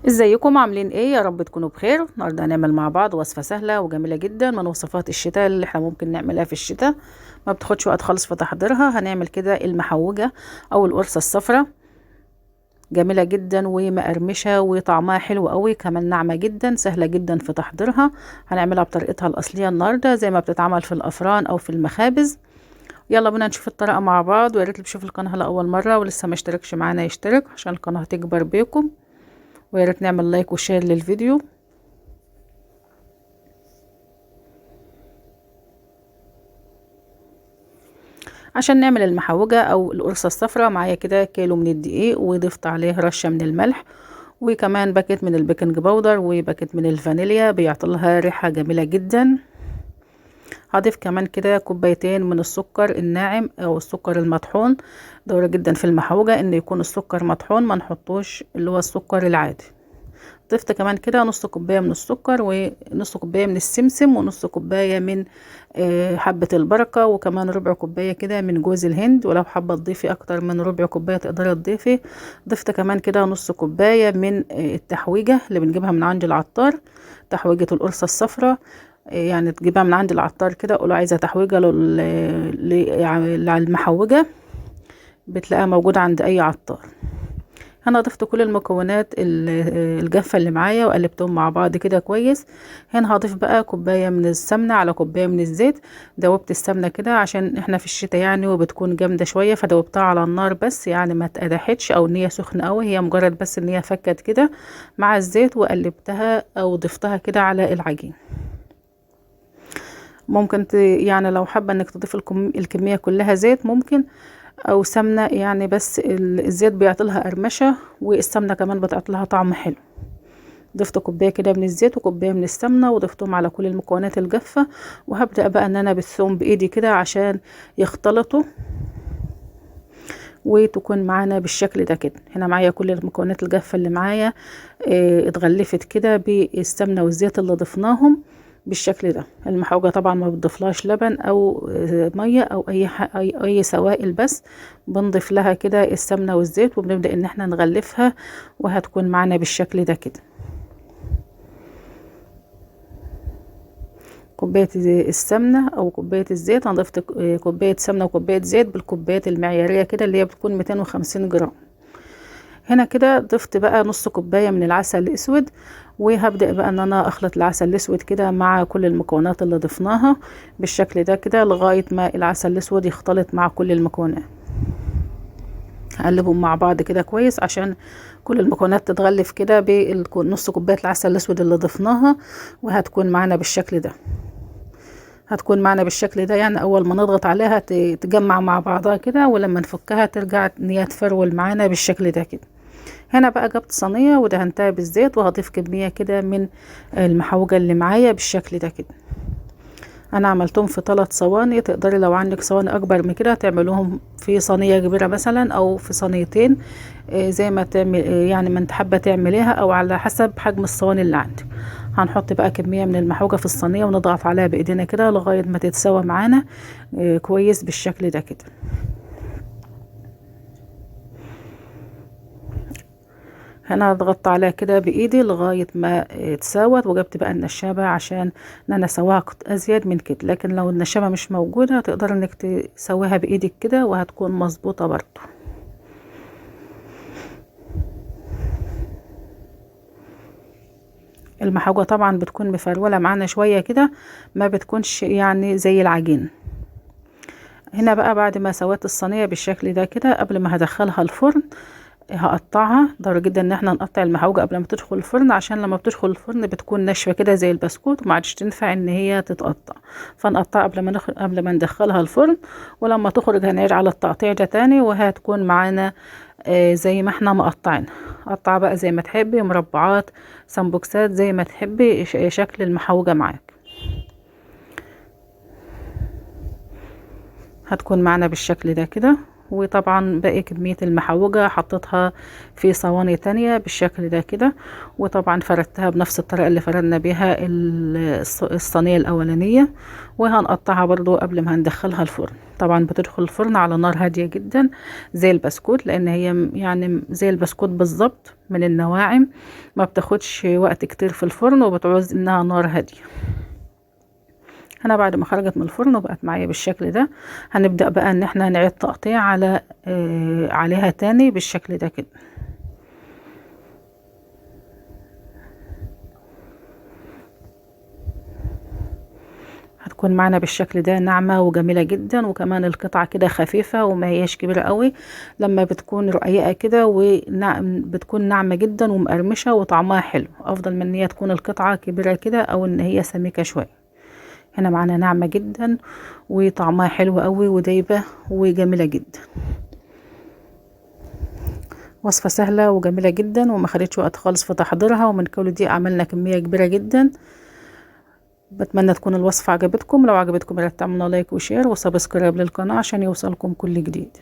ازيكم عاملين ايه؟ يا رب تكونوا بخير. النهارده هنعمل مع بعض وصفه سهله وجميله جدا من وصفات الشتاء اللي احنا ممكن نعملها في الشتاء، ما بتاخدش وقت خالص في تحضيرها. هنعمل كده المحوجه او القرصه الصفراء، جميله جدا ومقرمشه وطعمها حلو قوي، كمان ناعمه جدا، سهله جدا في تحضيرها. هنعملها بطريقتها الاصليه النهارده زي ما بتتعمل في الافران او في المخابز. يلا بينا نشوف الطريقه مع بعض. ويا ريت اللي بيشوف القناه لاول مره ولسه ما اشتركش معانا يشترك عشان القناه تكبر بيكم، ويا ريت نعمل لايك وشير للفيديو. عشان نعمل المحوجة او القرصة الصفراء معايا كده كيلو من الدقيق، وضفت عليه رشة من الملح، وكمان باكيت من البيكنج باودر، وباكيت من الفانيليا بيعطلها ريحة جميلة جدا. هضيف كمان كده كوبايتين من السكر الناعم او السكر المطحون. ضروري جدا في المحوجة ان يكون السكر مطحون، ما نحطوش اللي هو السكر العادي. ضفت كمان كده نص كوباية من السكر، ونص كوباية من السمسم، ونص كوباية من حبة البركة، وكمان ربع كوباية كده من جوز الهند، ولو حابة تضيفي اكتر من ربع كوباية تقدري تضيفي. ضفت كمان كده نص كوباية من التحويجة اللي بنجيبها من عند العطار، تحويجة القرصة الصفراء. يعني تجيبها من عند العطار كده، قولوا عايزة تحويجة للمحوجة، بتلاقيها موجودة عند اي عطار. هنا ضفت كل المكونات الجافة اللي معايا وقلبتهم مع بعض كده كويس. هنا هضيف بقى كوباية من السمنة على كوباية من الزيت. دوبت السمنة كده عشان احنا في الشتاء يعني، وبتكون جامدة شوية، فدوبتها على النار بس، يعني ما اتقدحتش او ان هي سخنة قوي، هي مجرد بس ان هي فكت كده مع الزيت، وقلبتها او ضفتها كده على العجين. ممكن يعني لو حابة انك تضيف الكمية كلها زيت ممكن، او سمنة يعني، بس الزيت بيعطلها قرمشة، والسمنة كمان بتعطلها طعم حلو. ضفت كوباية كده من الزيت وكوباية من السمنة، وضفتهم على كل المكونات الجافة، وهبدأ بقى ان انا بالثوم بايدي كده عشان يختلطوا وتكون معانا بالشكل ده كده. هنا معايا كل المكونات الجافة اللي معايا اتغلفت كده بالسمنة والزيت اللي ضفناهم بالشكل ده. المحوجة طبعا ما بتضيفلهاش لبن او ميه او اي سوائل، بس بنضيف لها كده السمنة والزيت، وبنبدأ ان احنا نغلفها، وهتكون معانا بالشكل ده كده. كوباية السمنة او كوباية الزيت، انا ضفت كوباية سمنة وكوباية زيت بالكوبايات المعيارية كده اللي هي بتكون 250 جرام. هنا كده ضفت بقى نص كوباية من العسل الاسود، وهبدأ بقى ان انا اخلط العسل الاسود كده مع كل المكونات اللي ضفناها بالشكل ده كده، لغاية ما العسل الاسود يختلط مع كل المكونات. هقلبهم مع بعض كده كويس عشان كل المكونات تتغلف كده بنص كوباية العسل الاسود اللي ضفناها، وهتكون معانا بالشكل ده. هتكون معنا بالشكل ده، يعني اول ما نضغط عليها تجمع مع بعضها كده، ولما نفكها ترجع ان هي تفرول معانا بالشكل ده كده. هنا بقى جبت صينيه ودهنتها بالزيت، وهضيف كميه كده من المحوجه اللي معايا بالشكل ده كده. انا عملتهم في 3 صواني، تقدري لو عندك صواني اكبر من كده تعملوهم في صينيه كبيره مثلا، او في صينيتين زي ما تعمل يعني ما انت حابه تعمليها، او على حسب حجم الصواني اللي عندك. هنحط بقى كميه من المحوجه في الصينيه، ونضغط عليها بايدينا كده لغايه ما تتسوى معانا كويس بالشكل ده كده. هنا ضغطت عليها كده بايدي لغايه ما اتساوت، وجبت بقى النشابه عشان ان انا اسويها ازيد من كده، لكن لو النشابه مش موجوده تقدر انك تسويها بايدك كده وهتكون مظبوطه برضو. المحوجة طبعا بتكون مفرولة معانا شوية كده، ما بتكونش يعني زي العجين. هنا بقى بعد ما سويت الصينية بالشكل ده كده، قبل ما هدخلها الفرن هقطعها. ضروري جدا ان احنا نقطع المحوجة قبل ما تدخل الفرن، عشان لما بتدخل الفرن بتكون ناشفة كده زي البسكوت، وما عادش تنفع ان هي تتقطع. فنقطعها قبل ما ندخلها الفرن، ولما تخرج هنعيد على التقطيع ده تاني، وهتكون معانا زي ما احنا مقطعين. قطع بقى زي ما تحبي، مربعات، سمبوكسات، زي ما تحبي شكل المحوجة معاك. هتكون معنا بالشكل ده كده، وطبعا باقي كمية المحوجة حطيتها في صواني تانية بالشكل ده كده، وطبعا فردتها بنفس الطريقة اللي فردنا بيها الصينية الأولانية، وهنقطعها برضو قبل ما هندخلها الفرن. طبعا بتدخل الفرن على نار هادية جدا زي البسكوت، لأن هي يعني زي البسكوت بالظبط من النواعم، ما بتاخدش وقت كتير في الفرن وبتعوز إنها نار هادية. انا بعد ما خرجت من الفرن وبقت معايا بالشكل ده، هنبدأ بقى ان احنا نعيد تقطيع عليها تاني بالشكل ده كده. هتكون معنا بالشكل ده ناعمة وجميلة جدا، وكمان القطعة كده خفيفة وما هياش كبيرة قوي. لما بتكون رقيقة كده بتكون ناعمة جدا ومقرمشة وطعمها حلو، افضل من ان هي تكون القطعة كبيرة كده او ان هي سميكة شوية. هنا معانا ناعمة جدا وطعمها حلو قوي ودايبة وجميلة جدا. وصفة سهلة وجميلة جدا وما خدتش وقت خالص في تحضيرها، ومن كل دي عملنا كمية كبيرة جدا. بتمنى تكون الوصفة عجبتكم. لو عجبتكم لا تعملوا لايك وشير وسبسكرايب للقناة عشان يوصلكم كل جديد.